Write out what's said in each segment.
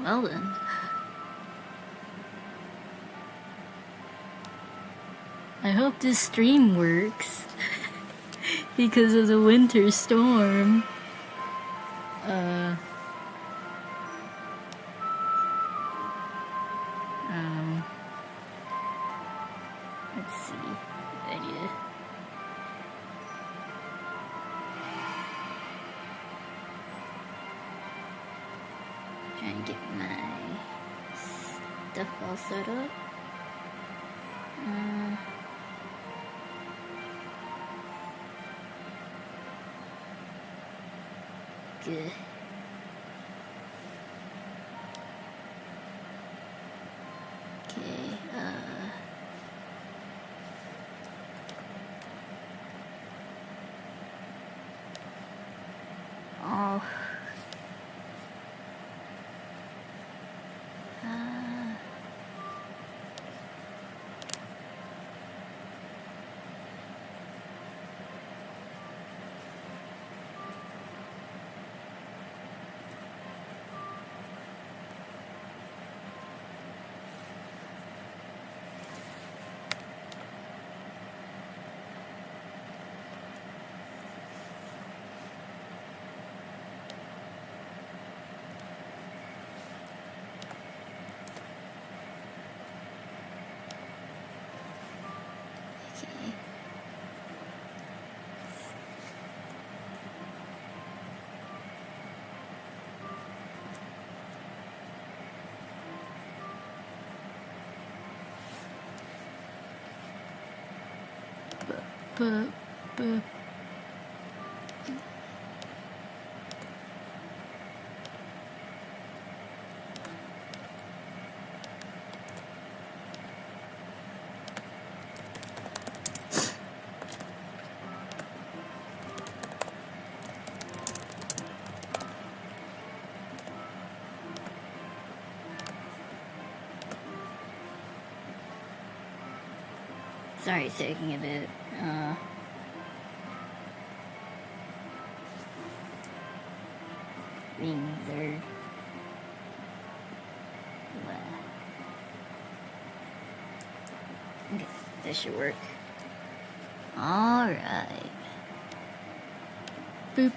Well then. I hope this stream works. Because of the winter storm. Let's see. Trying to get my stuff all set up. Good. Okay, oh. But sorry, it's taking a bit. Being there. Okay, that should work. Alright. Boop.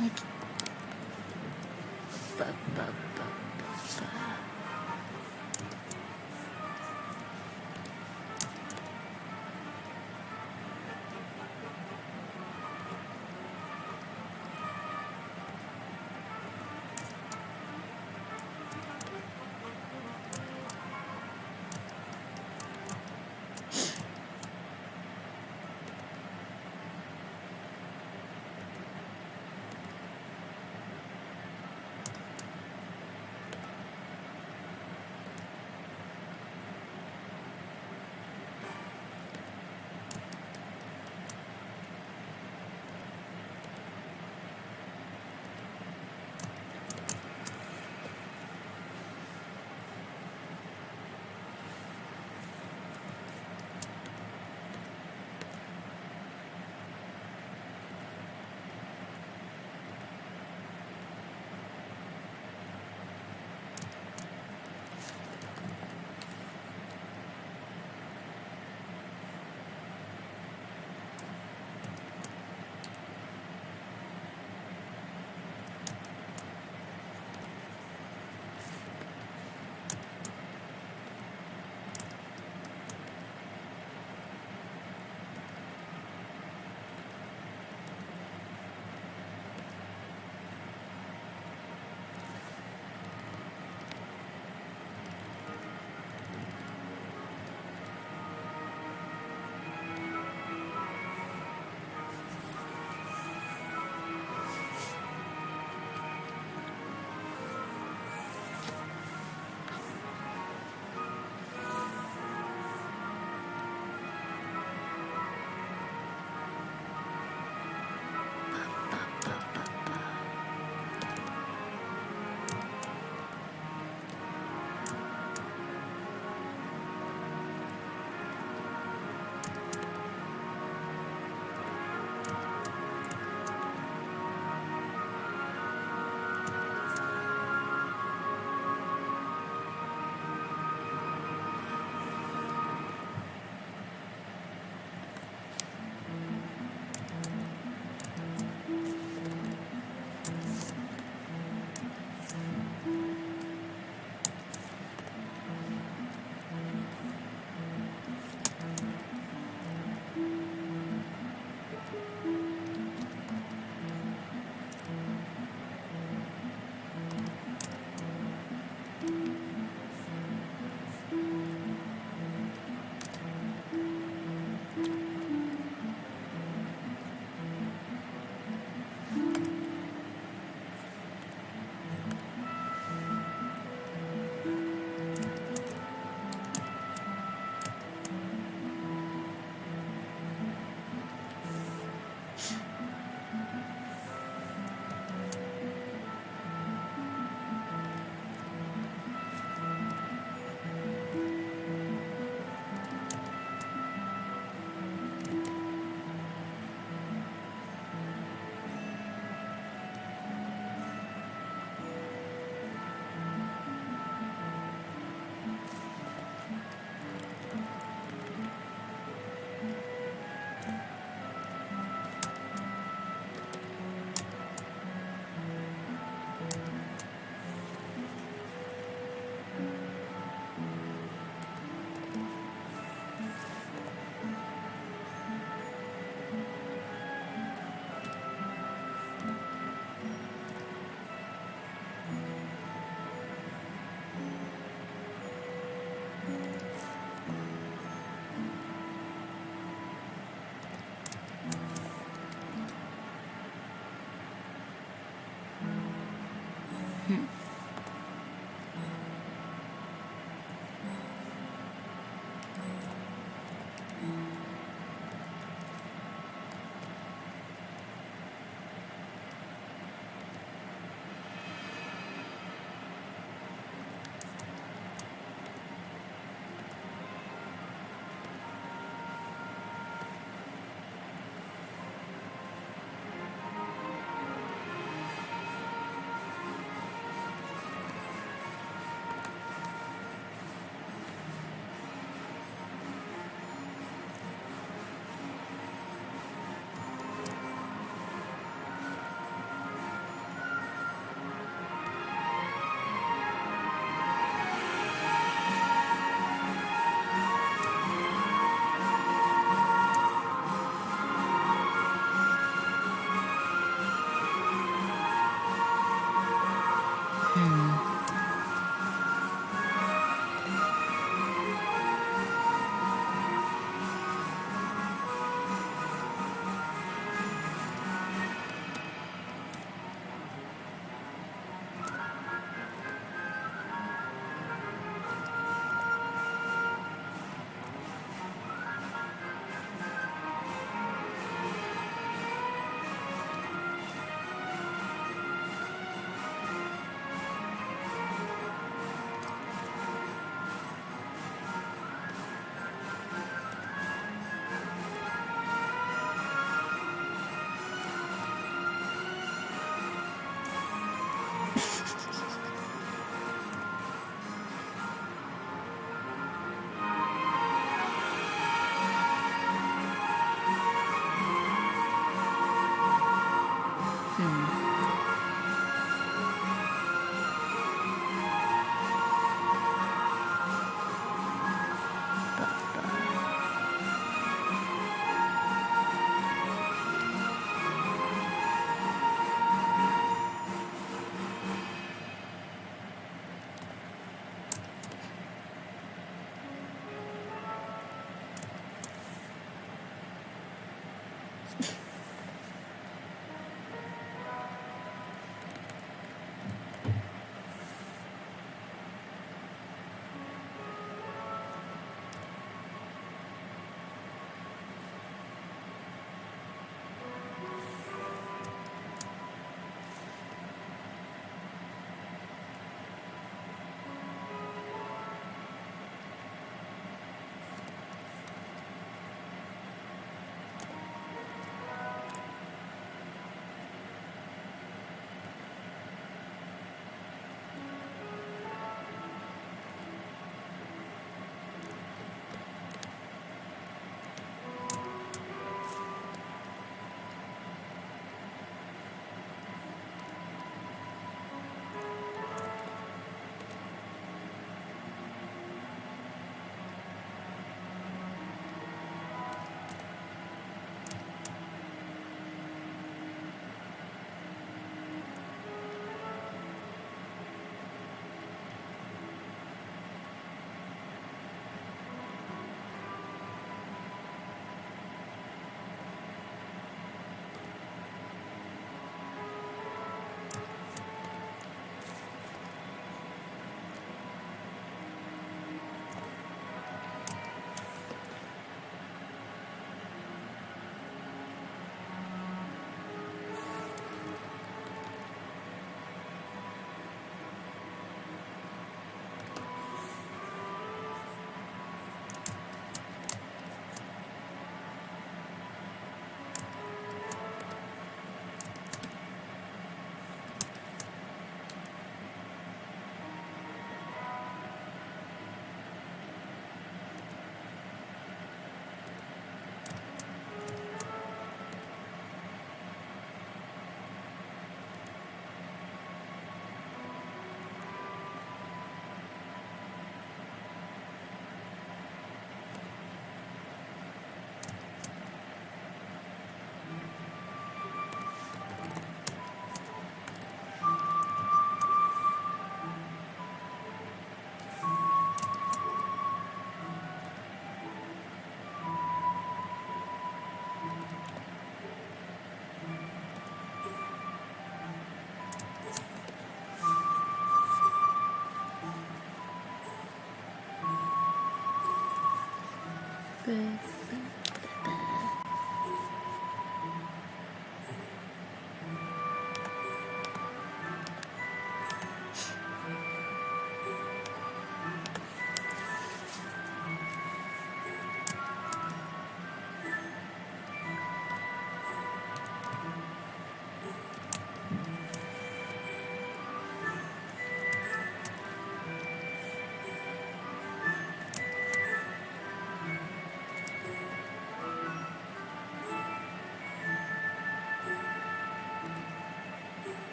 Like, ba, ba, ba, ba, ba.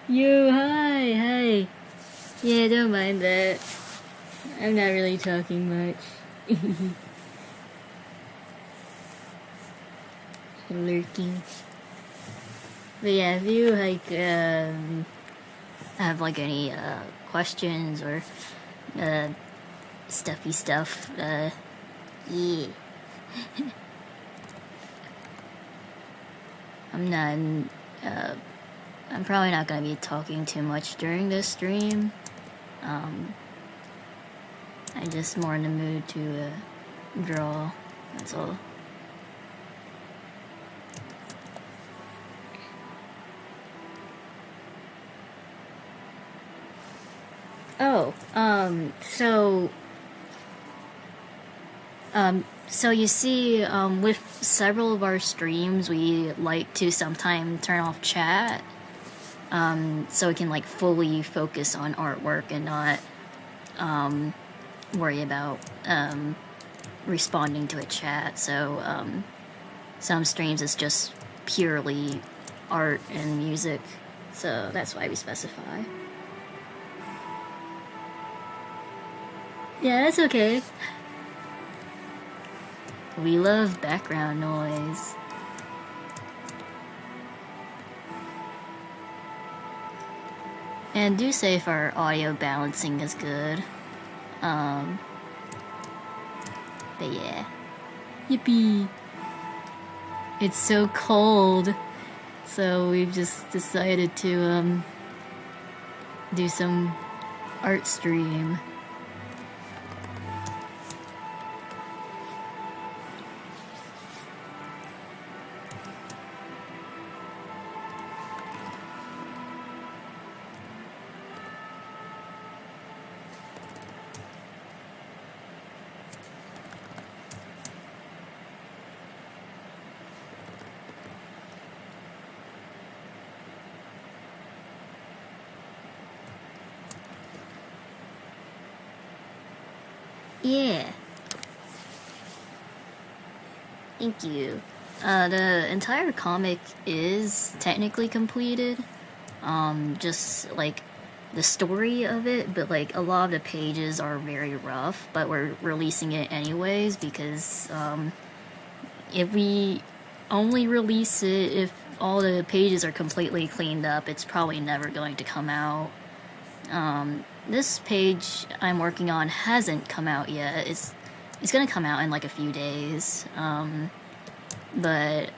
Yo, hi, hi. Yeah, don't mind that. I'm not really talking much. Lurking. But yeah, if you like have like any questions or stuffy stuff, yeah. I'm probably not gonna be talking too much during this stream. I'm just more in the mood to draw, that's all. Oh, so you see, with several of our streams, we like to sometimes turn off chat, so we can like fully focus on artwork and not worry about responding to a chat. So some streams is just purely art and music, so that's why we specify. Yeah, that's okay. We love background noise. And do say if our audio balancing is good. But yeah. Yippee! It's so cold, so we've just decided to do some art stream. Yeah. Thank you. The entire comic is technically completed. Just like the story of it, but like a lot of the pages are very rough, but we're releasing it anyways because if we only release it if all the pages are completely cleaned up, it's probably never going to come out. This page I'm working on hasn't come out yet. It's gonna come out in like a few days. But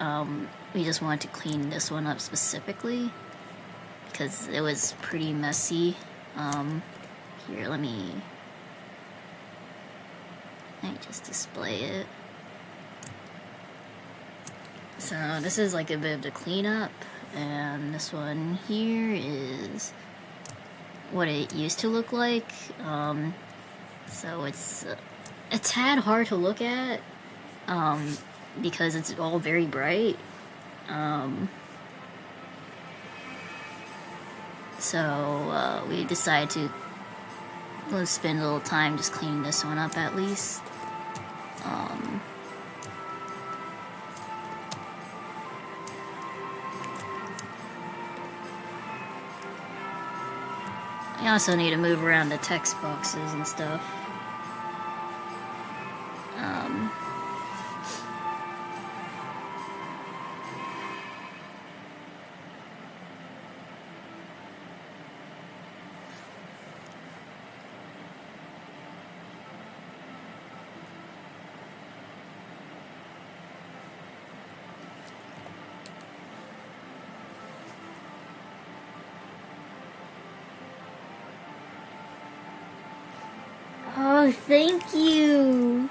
we just wanted to clean this one up specifically because it was pretty messy. Here, let me just display it. So this is like a bit of the cleanup, and this one here is what it used to look like. So it's a tad hard to look at because it's all very bright. So we decided to spend a little time just cleaning this one up at least. I also need to move around the text boxes and stuff. Oh, thank you!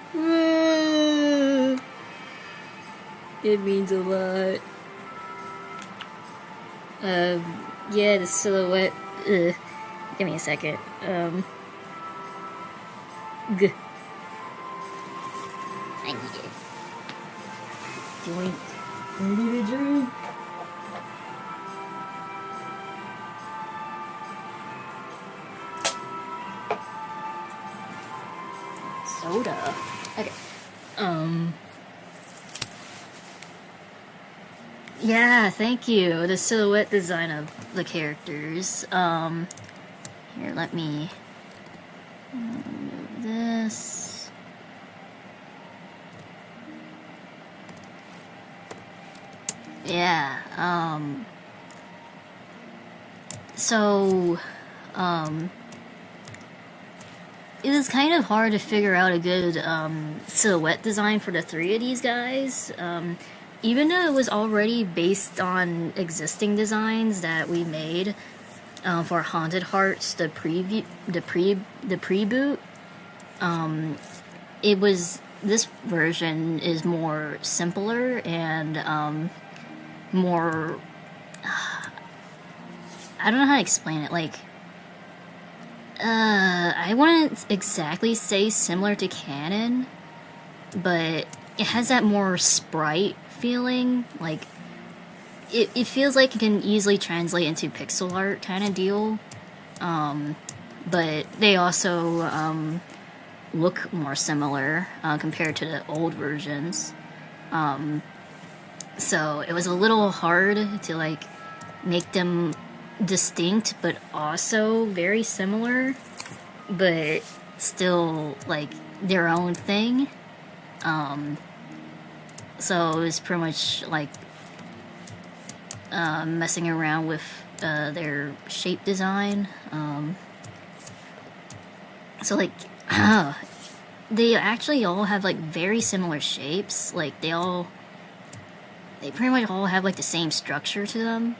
It means a lot. Yeah, the silhouette. Give me a second. G. I need it. Joint. I need a drink. Soda. Okay. Yeah, thank you. The silhouette design of the characters. Here, let me move this. Yeah, so, it was kind of hard to figure out a good silhouette design for the three of these guys. Even though it was already based on existing designs that we made, for Haunted Hearts, the preboot, it was, this version is more simpler and more, I don't know how to explain it, like, I wouldn't exactly say similar to canon, but it has that more sprite feeling, like, it feels like it can easily translate into pixel art kind of deal, but they also, look more similar, compared to the old versions, so it was a little hard to, like, make them distinct, but also very similar, but still, like, their own thing, so it was pretty much, like, messing around with their shape design. So, like, they actually all have, like, very similar shapes. Like, they pretty much all have, like, the same structure to them.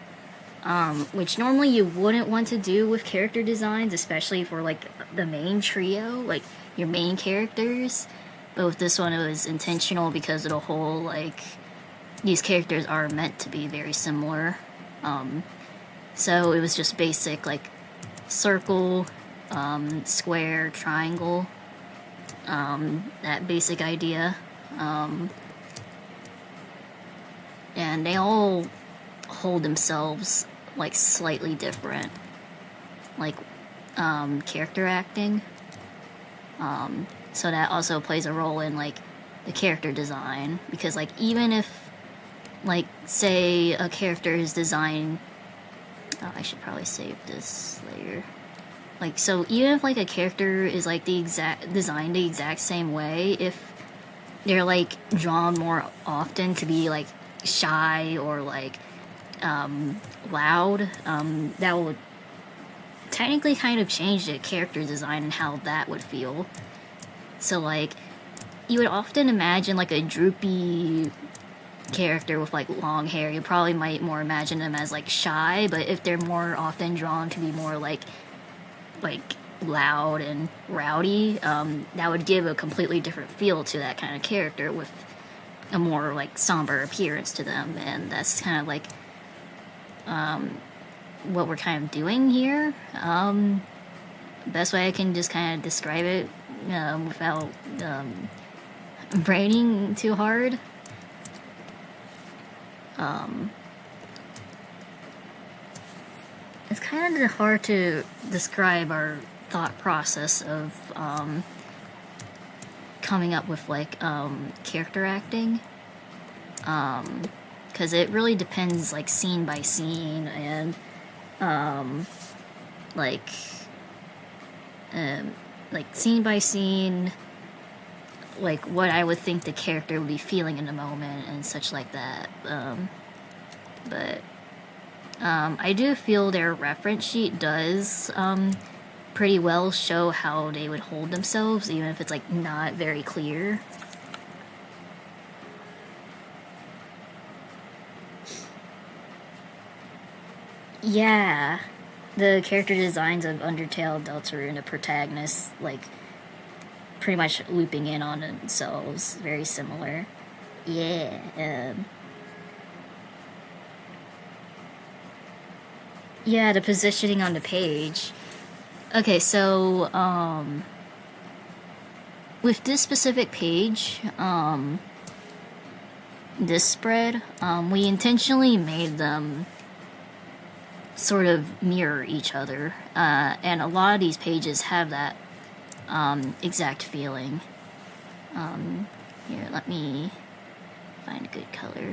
Which normally you wouldn't want to do with character designs, especially for, like, the main trio, like, your main characters. But with this one, it was intentional because of the whole, like, these characters are meant to be very similar. So it was just basic, like, circle, square, triangle, that basic idea. And they all hold themselves, like, slightly different, like, character acting. So that also plays a role in, like, the character design, because, like, even if, like, say a character is designed, oh, I should probably save this later. Like, so even if, like, a character is, like, designed the exact same way, if they're, like, drawn more often to be, like, shy or, like, loud, that would technically kind of change the character design and how that would feel. So, like, you would often imagine, like, a droopy character with, like, long hair. You probably might more imagine them as, like, shy, but if they're more often drawn to be more, like, loud and rowdy, that would give a completely different feel to that kind of character with a more, like, somber appearance to them. And that's kind of, like, what we're kind of doing here. Best way I can just kind of describe it, without braining too hard. It's kind of hard to describe our thought process of coming up with, like, character acting, because it really depends, like, scene by scene, and like scene by scene, like, what I would think the character would be feeling in the moment and such like that. But I do feel their reference sheet does pretty well show how they would hold themselves, even if it's, like, not very clear. Yeah, the character designs of Undertale, Deltarune, and the protagonists, like, pretty much looping in on themselves, very similar. Yeah, yeah, the positioning on the page. Okay, so, with this specific page, this spread, we intentionally made them sort of mirror each other, and a lot of these pages have that exact feeling. Here, let me find a good color.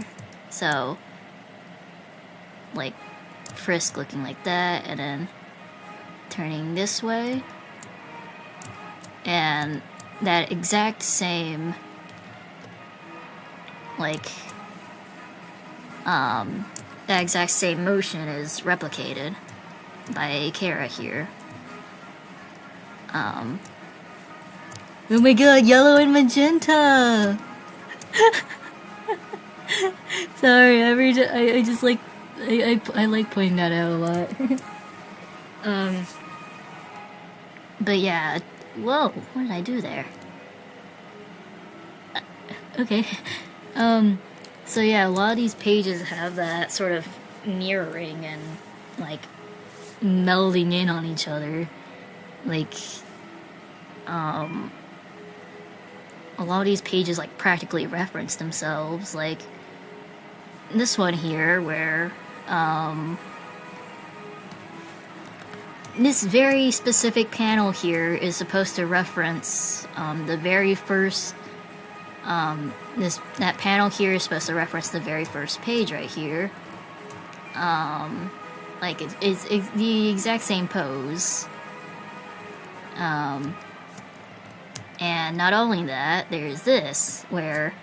So, like, Frisk looking like that, and then turning this way, and that exact same, like, that exact same motion is replicated by Chara here. Oh my god, yellow and magenta! Sorry, I just like, I like pointing that out a lot. But yeah, whoa, what did I do there? Okay. So yeah, a lot of these pages have that sort of mirroring and, like, melding in on each other. Like, a lot of these pages, like, practically reference themselves. Like, this one here, where, this very specific panel here is supposed to reference, the very first, that panel here is supposed to reference the very first page right here. Like, it's the exact same pose. And not only that, there's this, where,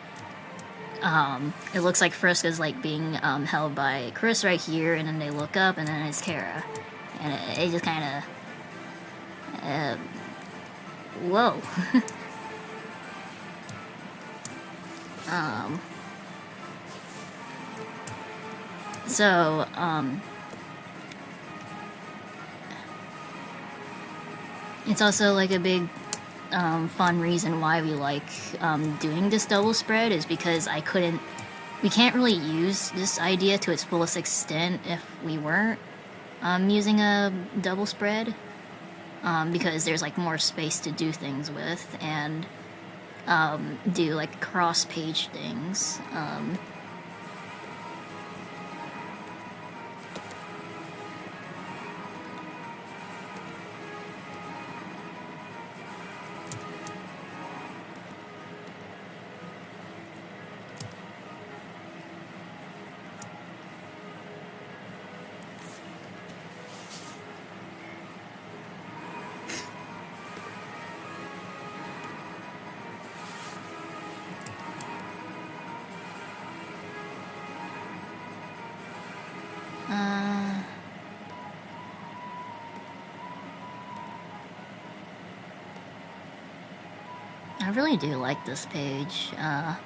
it looks like Frisk is, like, being, held by Kris right here, and then they look up, and then it's Chara. And it just kinda, whoa. So, it's also, like, a big, fun reason why we like, doing this double spread is because we can't really use this idea to its fullest extent if we weren't, using a double spread, because there's, like, more space to do things with, and, do, like, cross-page things. I really do like this page. I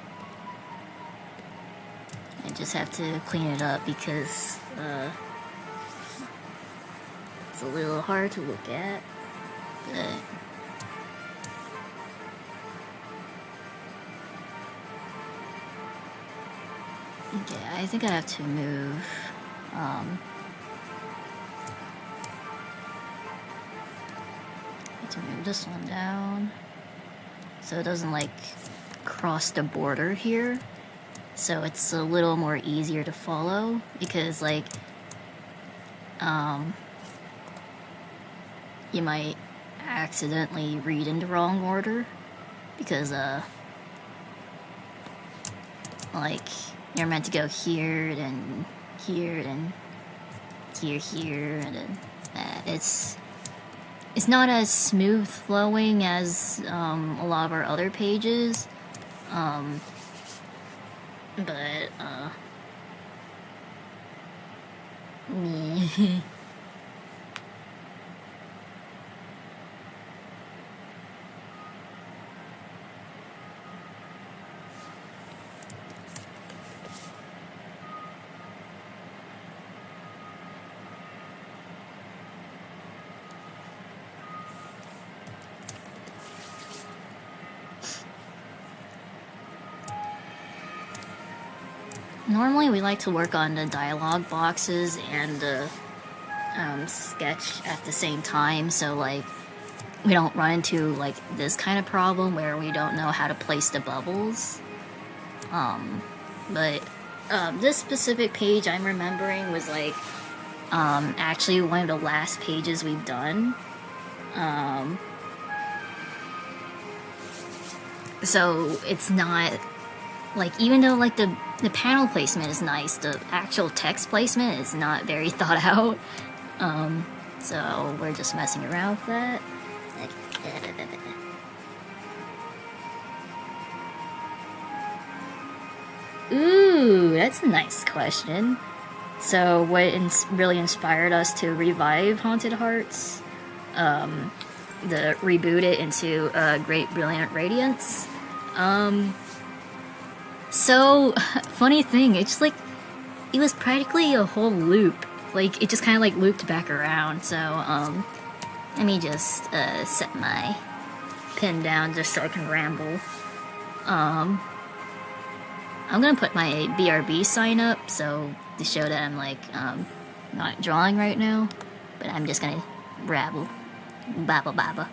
just have to clean it up because it's a little hard to look at, but okay, I think I have to move this one down so it doesn't, like, cross the border here, so it's a little more easier to follow, because, like, you might accidentally read in the wrong order, because, like, you're meant to go here, then here, then here, and then it's not as smooth flowing as a lot of our other pages, but me. Normally we like to work on the dialogue boxes and the sketch at the same time, so, like, we don't run into, like, this kind of problem where we don't know how to place the bubbles. But this specific page I'm remembering was, like, actually one of the last pages we've done. So it's not, like, even though, like, the panel placement is nice, the actual text placement is not very thought out. So we're just messing around with that. Ooh, that's a nice question. So what really inspired us to revive Haunted Hearts? Reboot it into Great Brilliant Radiance. So, funny thing, it's like, it was practically a whole loop. like, it just kind of, like, looped back around, so, let me just, set my pen down just so I can ramble. I'm gonna put my BRB sign up, so to show that I'm, like, not drawing right now, but I'm just gonna rabble. Babba babba.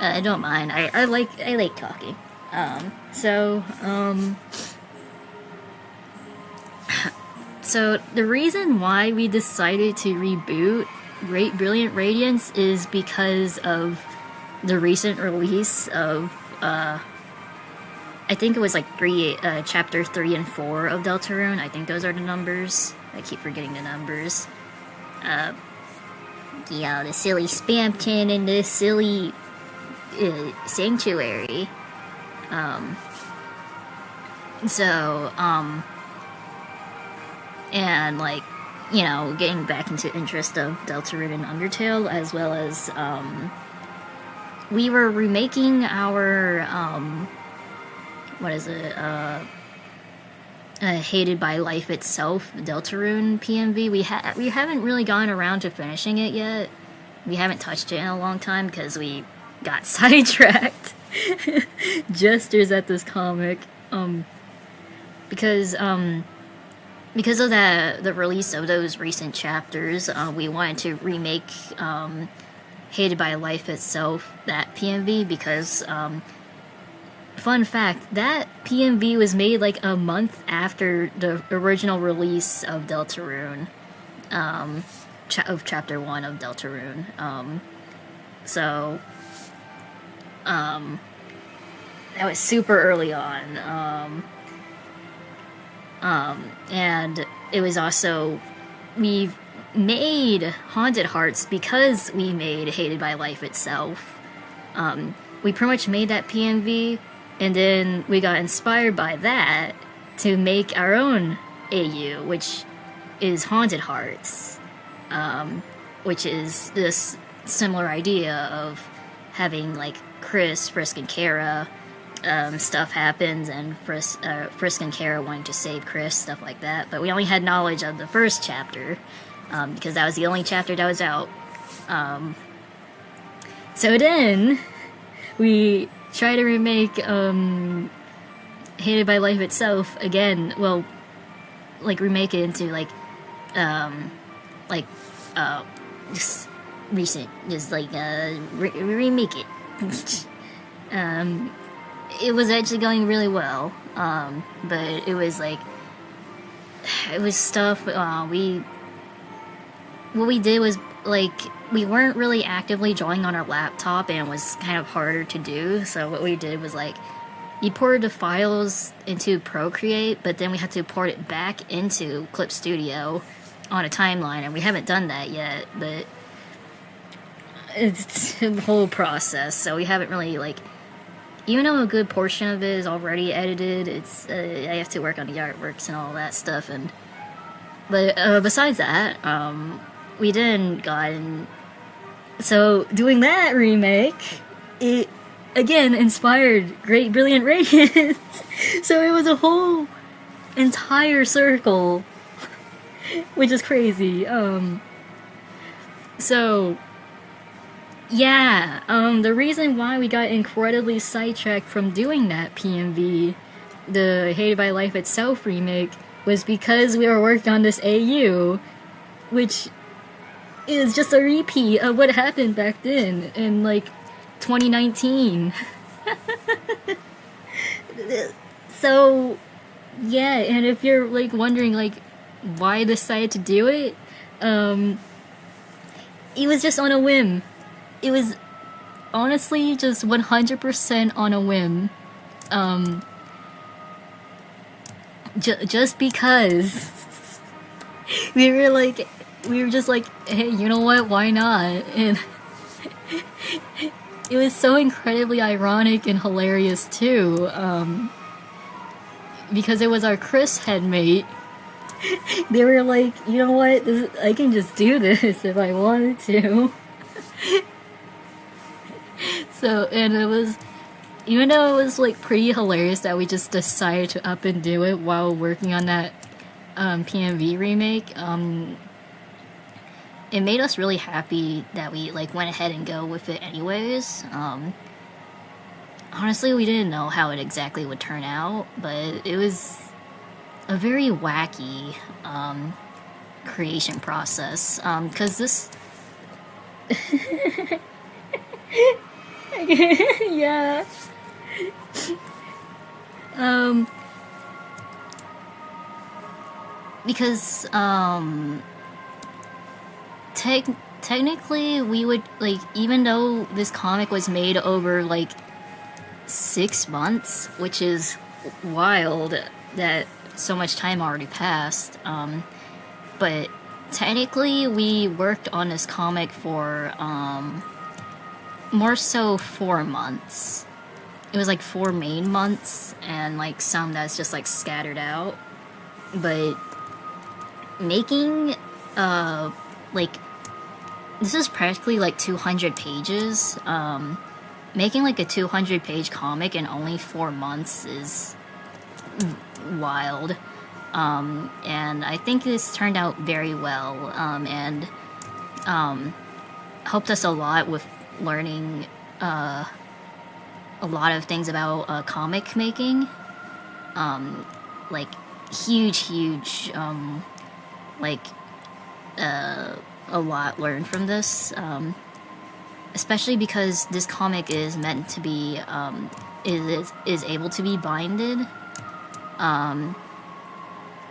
I don't mind. I like talking. So the reason why we decided to reboot Great Brilliant Radiance is because of the recent release of, I think it was like chapter 3 and 4 of Deltarune. I think those are the numbers. I keep forgetting the numbers. Yeah, the silly spam tin and the silly sanctuary. And like, you know, getting back into interest of Deltarune and Undertale, as well as, we were remaking our, Hated by Life Itself, Deltarune PMV. We haven't really gotten around to finishing it yet. We haven't touched it in a long time because we got sidetracked. Jesters at this comic. Because of the release of those recent chapters, we wanted to remake Hated by Life Itself, that PMV, because fun fact, that PMV was made like a month after the original release of Deltarune, of chapter 1 of Deltarune. That was super early on. And it was also, we made Haunted Hearts because we made Hated by Life Itself. We pretty much made that PMV, and then we got inspired by that to make our own AU, which is Haunted Hearts, which is this similar idea of having like Kris, Frisk, and Chara. Stuff happens, and Frisk and Chara wanting to save Kris, stuff like that. But we only had knowledge of the first chapter, because that was the only chapter that was out. So then we try to remake Hated by Life Itself again. Well, like remake it into just recent, just like remake it. It was actually going really well, but it was like, it was stuff, what we did was, like, we weren't really actively drawing on our laptop, and it was kind of harder to do, so what we did was, like, we ported the files into Procreate, but then we had to port it back into Clip Studio on a timeline, and we haven't done that yet, but it's a whole process, so we haven't really, like, even though a good portion of it is already edited, it's I have to work on the artworks and all that stuff. But besides that, we then got in. So doing that remake, it again inspired Great Brilliant Radiance. So it was a whole entire circle, which is crazy. Yeah, the reason why we got incredibly sidetracked from doing that PMV, the Hated by Life Itself remake, was because we were working on this AU, which is just a repeat of what happened back then, in, like, 2019. So, yeah, and if you're, like, wondering, like, why I decided to do it, it was just on a whim. It was honestly just 100% on a whim. Just because we were just like, hey, you know what? Why not? And it was so incredibly ironic and hilarious too, because it was our Kris headmate. They were like, you know what? I can just do this if I wanted to. So, and it was, even though it was like pretty hilarious that we just decided to up and do it while working on that PMV remake, it made us really happy that we like went ahead and go with it anyways. Honestly, we didn't know how it exactly would turn out, but it was a very wacky creation process. Because this. Yeah. Because technically we would like, even though this comic was made over like 6 months, which is wild that so much time already passed, but technically we worked on this comic for more so 4 months. It was like 4 main months and like some that's just like scattered out. But making like, this is practically like 200 pages. Making like a 200-page comic in only 4 months is wild. And I think this turned out very well, and helped us a lot with learning a lot of things about comic making. Like huge like a lot learned from this, especially because this comic is meant to be is able to be binded, and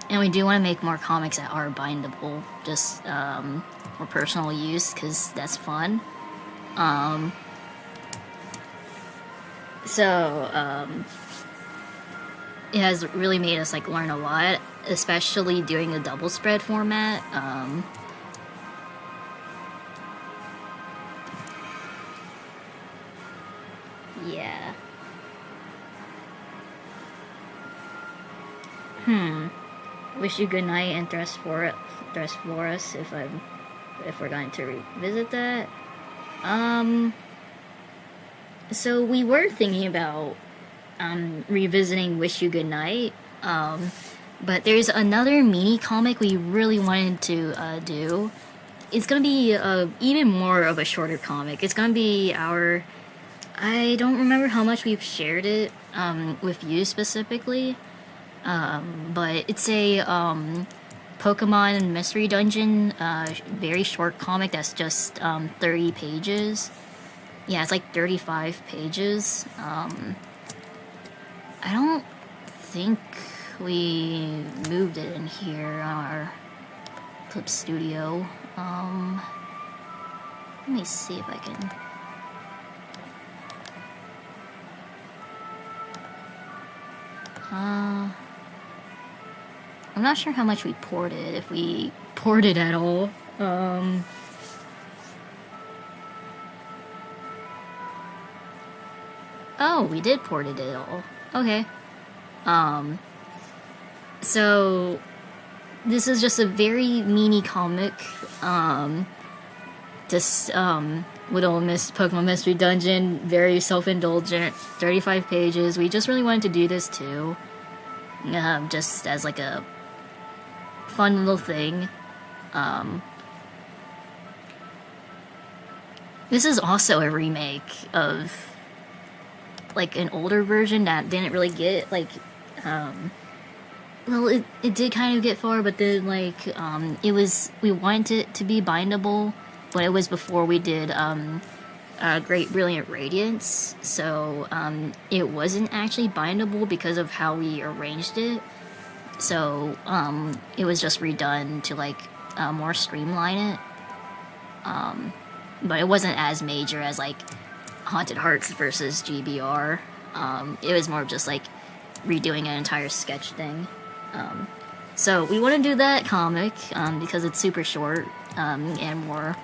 we do want to make more comics that are bindable, just for personal use, because that's fun. It has really made us like learn a lot, especially doing the double spread format. Yeah. Wish you good night and Thrust for us if we're going to revisit that. So we were thinking about revisiting Wish You Good Night, but there's another mini comic we really wanted to do. It's gonna be even more of a shorter comic. It's gonna be our, I don't remember how much we've shared it with you specifically, but it's a Pokemon Mystery Dungeon very short comic that's just 30 pages. Yeah, it's like 35 pages. I don't think we moved it in here on our clip studio. Let me see if I can. I'm not sure how much we ported, if we ported at all. Oh, we did port it at all. Okay. So this is just a very mini comic. Just Little Miss Pokemon Mystery Dungeon, very self-indulgent, 35 pages. We just really wanted to do this too, just as like a fun little thing. This is also a remake of like an older version that didn't really get like well, it did kind of get far, but then like we wanted it to be bindable, but it was before we did Great Brilliant Radiance, so it wasn't actually bindable because of how we arranged it. So it was just redone to like more streamline it, but it wasn't as major as like Haunted Hearts versus GBR. It was more of just like redoing an entire sketch thing. So we want to do that comic because it's super short, and more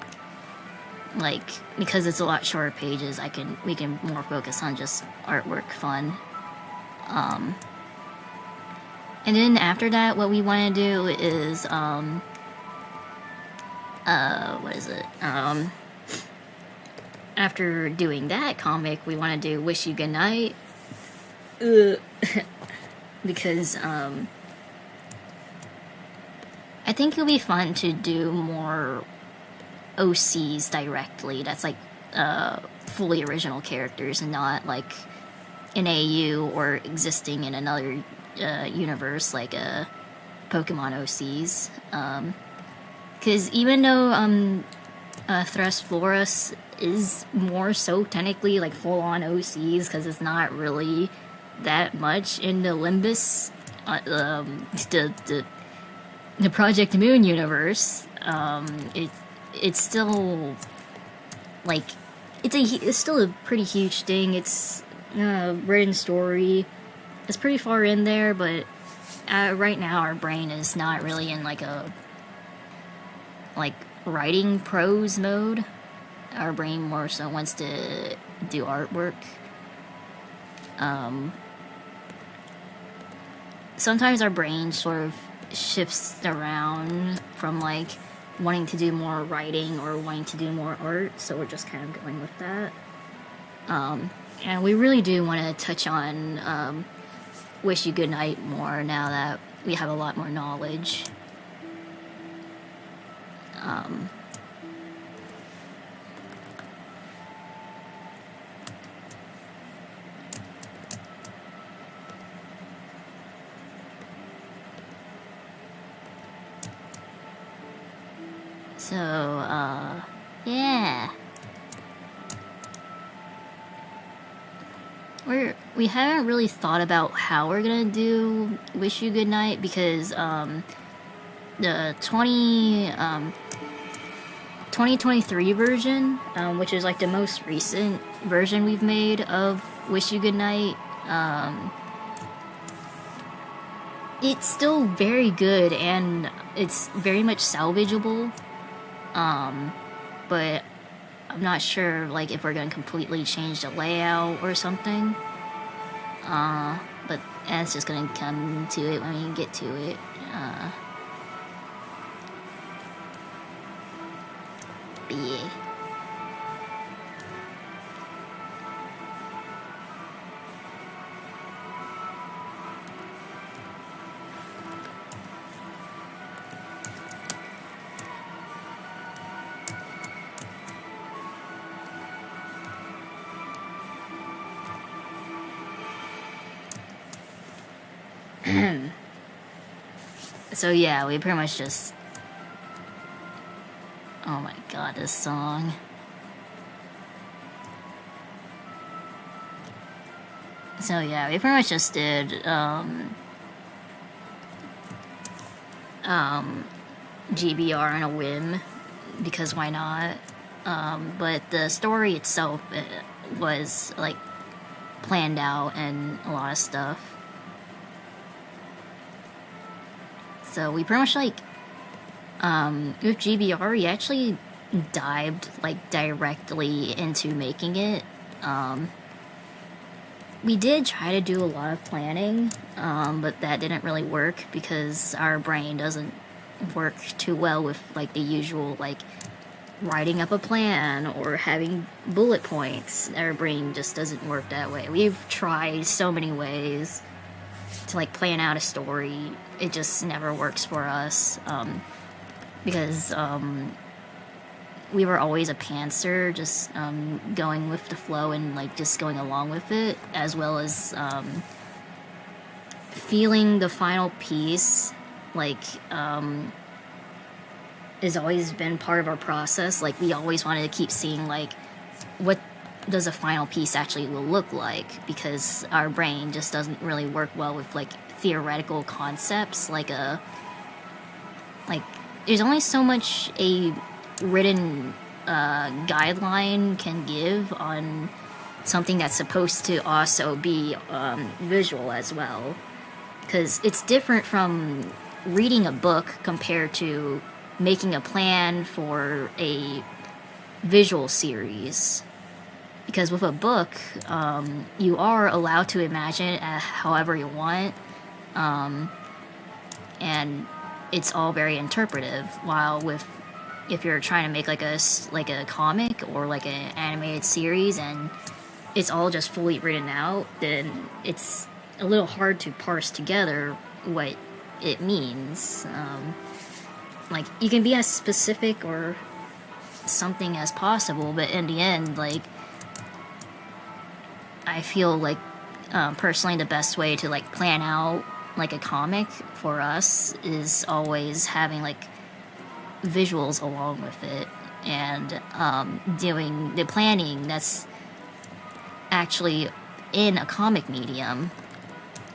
like, because it's a lot shorter pages, we can more focus on just artwork fun. And then after that, what we want to do is what is it? After doing that comic, we want to do Wish You Good Night. Because I think it'll be fun to do more OCs directly. That's like fully original characters and not like an AU or existing in another universe like Pokemon OCs. Because even though Thresphorus is more so technically like full-on OCs, because it's not really that much in the Limbus, the Project Moon universe. It's still like it's still a pretty huge thing. It's written story. It's pretty far in there, but right now our brain is not really in like a writing prose mode. Our brain more so wants to do artwork. Sometimes our brain sort of shifts around from like wanting to do more writing or wanting to do more art, so we're just kind of going with that. And we really do want to touch on Wish You Goodnight more now that we have a lot more knowledge. So, yeah. We haven't really thought about how we're gonna do Wish You Goodnight because, the 2023 version, which is like the most recent version we've made of Wish You Goodnight, it's still very good and it's very much salvageable. But I'm not sure like if we're gonna completely change the layout or something. But that's just gonna come to it when we get to it. But yeah. So yeah, we pretty much just... Oh my god, this song. So yeah, we pretty much just did, GBR on a whim, because why not? But the story itself was, like, planned out and a lot of stuff. So we pretty much, like, with GBR, we actually dived, like, directly into making it. We did try to do a lot of planning, but that didn't really work because our brain doesn't work too well with, like, the usual, like, writing up a plan or having bullet points. Our brain just doesn't work that way. We've tried so many ways to, like, plan out a story. It just never works for us, because, we were always a pantser, just, going with the flow and, like, just going along with it, as well as, feeling the final piece, like, has always been part of our process. Like, we always wanted to keep seeing, like, what does a final piece actually will look like, because our brain just doesn't really work well with, like, theoretical concepts, like, there's only so much a written guideline can give on something that's supposed to also be visual as well, because it's different from reading a book compared to making a plan for a visual series. Because with a book, you are allowed to imagine it however you want, and it's all very interpretive. While if you're trying to make like a comic or like an animated series and it's all just fully written out, then it's a little hard to parse together what it means. Like, you can be as specific or something as possible, but in the end, like, I feel like personally the best way to like plan out like a comic for us is always having like visuals along with it, and doing the planning that's actually in a comic medium.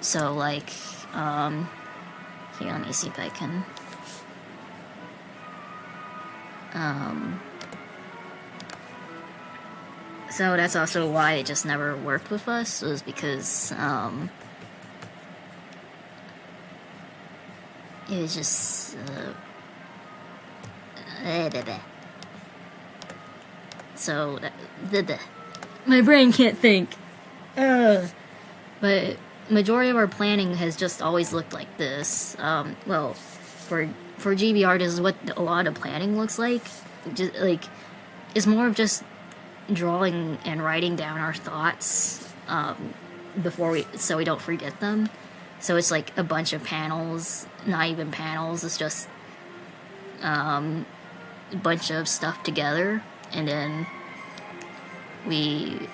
So like here, let me see if I can so that's also why it just never worked with us, was because it was just so my brain can't think. But majority of our planning has just always looked like this. Well, for GBR, this is what a lot of planning looks like. Just like, it's more of just drawing and writing down our thoughts so we don't forget them. So it's like a bunch of panels, not even panels. It's just a bunch of stuff together, and then we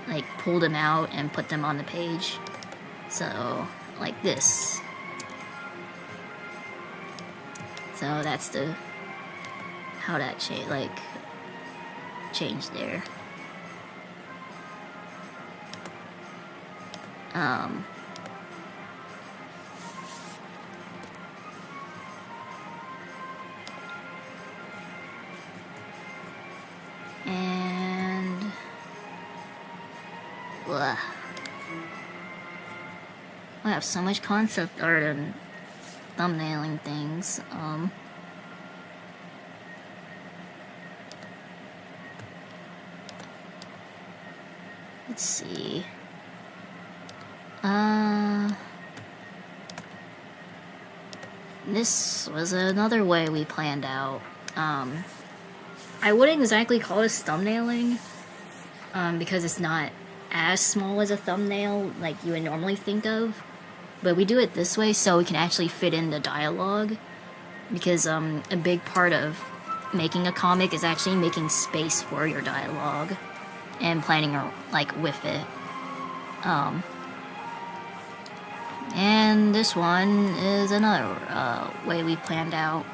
like pull them out and put them on the page. So like this. So that's how that changed there. And blah. I have so much concept art and thumbnailing things. Let's see. This was another way we planned out. I wouldn't exactly call this thumbnailing, because it's not as small as a thumbnail like you would normally think of. But we do it this way so we can actually fit in the dialogue, because a big part of making a comic is actually making space for your dialogue and planning like with it. And this one is another way we planned out.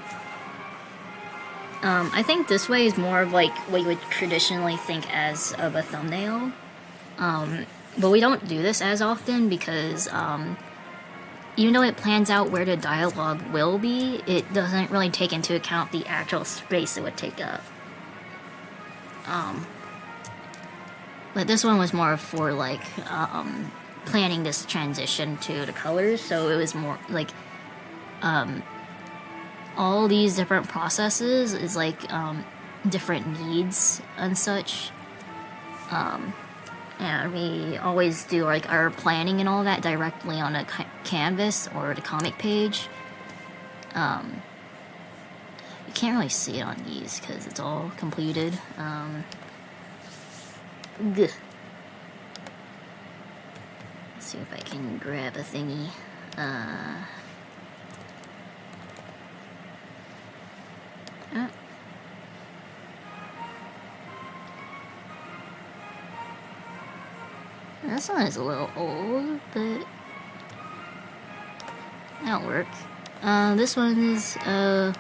I think this way is more of like what you would traditionally think as of a thumbnail. But we don't do this as often because even though it plans out where the dialogue will be, it doesn't really take into account the actual space it would take up. But this one was more for like planning this transition to the colors, so it was more like all these different processes is like different needs and such. And we always do like our planning and all that directly on a canvas or the comic page. You can't really see it on these because it's all completed. Let's see if I can grab a thingy. This one is a little old, but that'll work. This one is a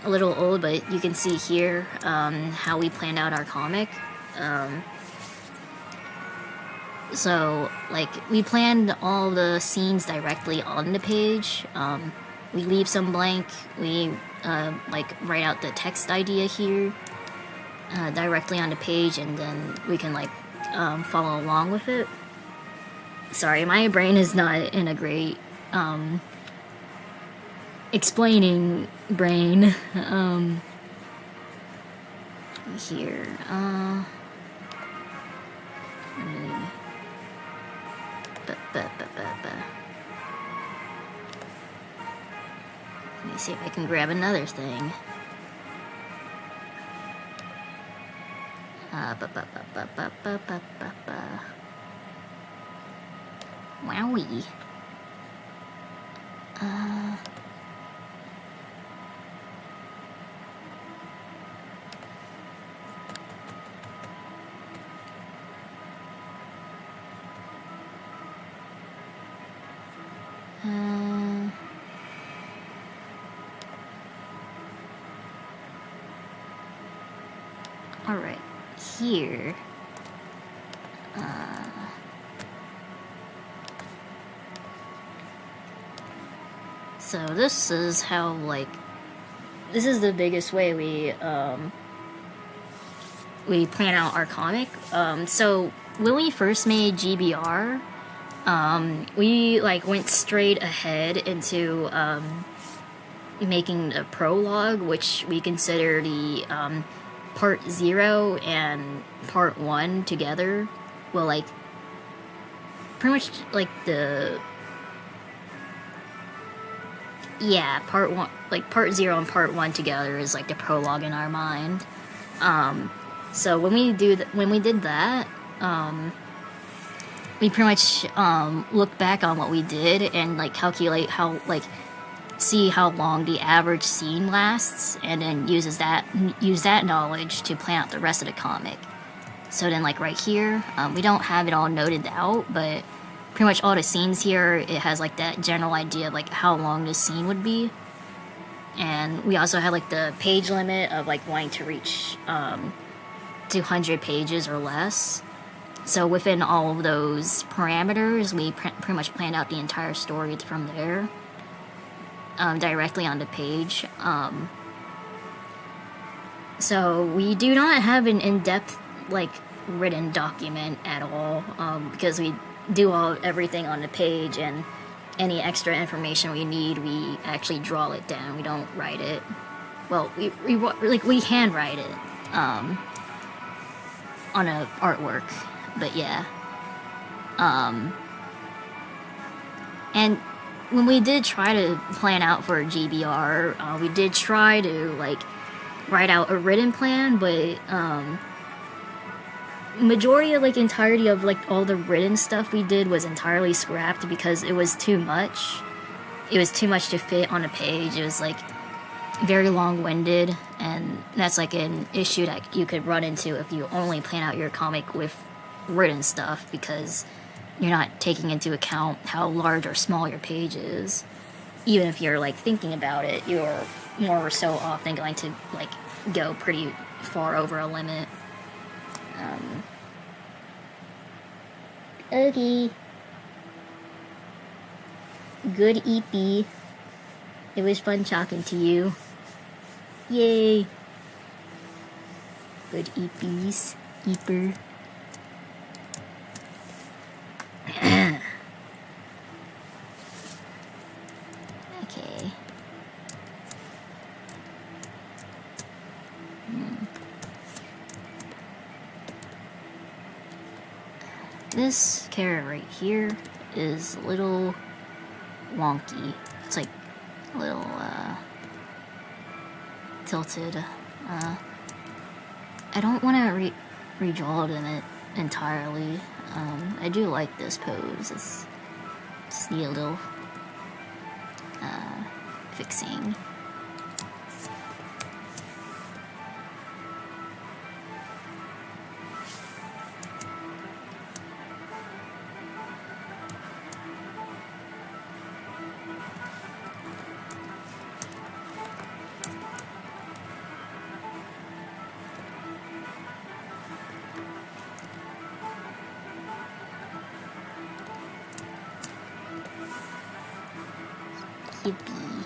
little old, but you can see here how we planned out our comic. So, like, we planned all the scenes directly on the page. We leave some blank. We like write out the text idea here directly on the page, and then we can like follow along with it. Sorry, my brain is not in a great explaining brain. Here, let me see if I can grab another thing. Wowie. Alright, here. So this is how, like, this is the biggest way we plan out our comic. So when we first made GBR, we like went straight ahead into making a prologue, which we consider the part 0 and part 1 together. Well, like pretty much like the part 1, like part 0 and part 1 together is like the prologue in our mind. So when we did that, we pretty much look back on what we did and like calculate how, like, see how long the average scene lasts, and then use that knowledge to plan out the rest of the comic. So then, like right here, we don't have it all noted out, but pretty much all the scenes here, it has like that general idea of like how long this scene would be. And we also had like the page limit of like wanting to reach 200 pages or less. So within all of those parameters, we pretty much planned out the entire story from there, directly on the page. So we do not have an in-depth, like, written document at all, because we do everything on the page, and any extra information we need, we actually draw it down. We don't write it. Well, we handwrite it on a artwork, but yeah. And when we did try to plan out for GBR, we did try to like write out a written plan, but majority of like entirety of like all the written stuff we did was entirely scrapped because it was too much. It was too much to fit on a page. It was like very long-winded, and that's like an issue that you could run into if you only plan out your comic with written stuff, because you're not taking into account how large or small your page is. Even if you're like thinking about it, you're more so often going to like go pretty far over a limit. Okay. Good EP. It was fun talking to you. Yay. Good EPs. Eeper. Okay. This carrot right here is a little wonky. It's like a little tilted. I don't want to redraw it entirely. I do like this pose. It's just need a little fixing. Yippee.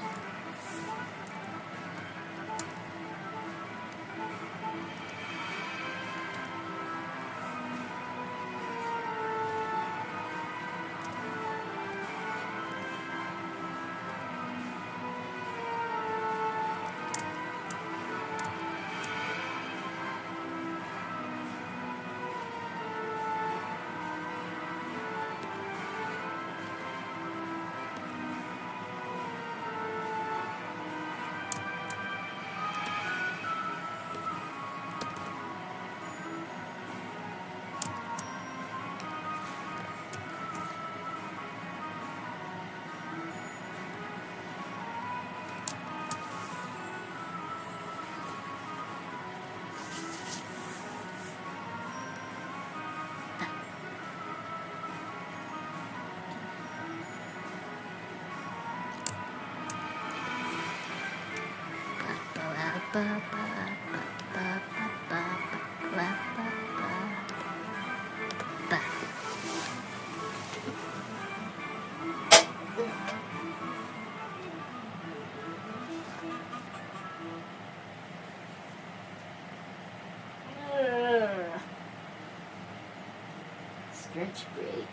stretch break.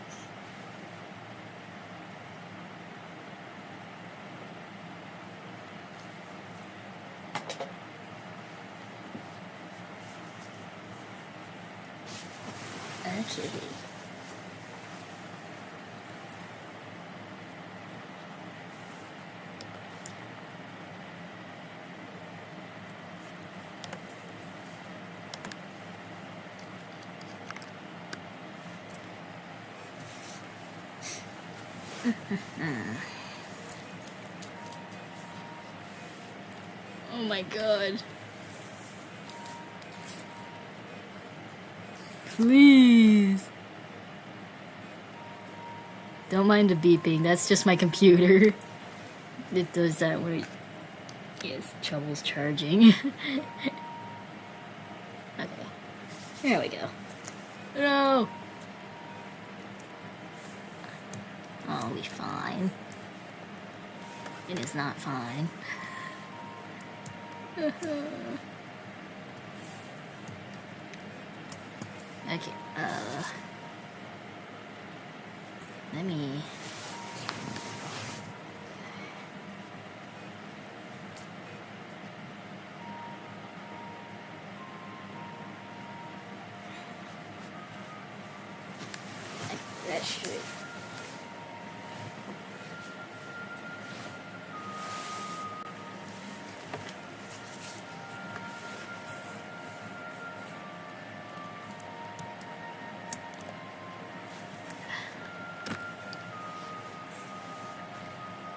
Okay. Oh my god. Please. Don't mind the beeping, that's just my computer. It does that when it has troubles charging. Okay. There we go. No! I'll be fine. It is not fine. Okay, let me... That should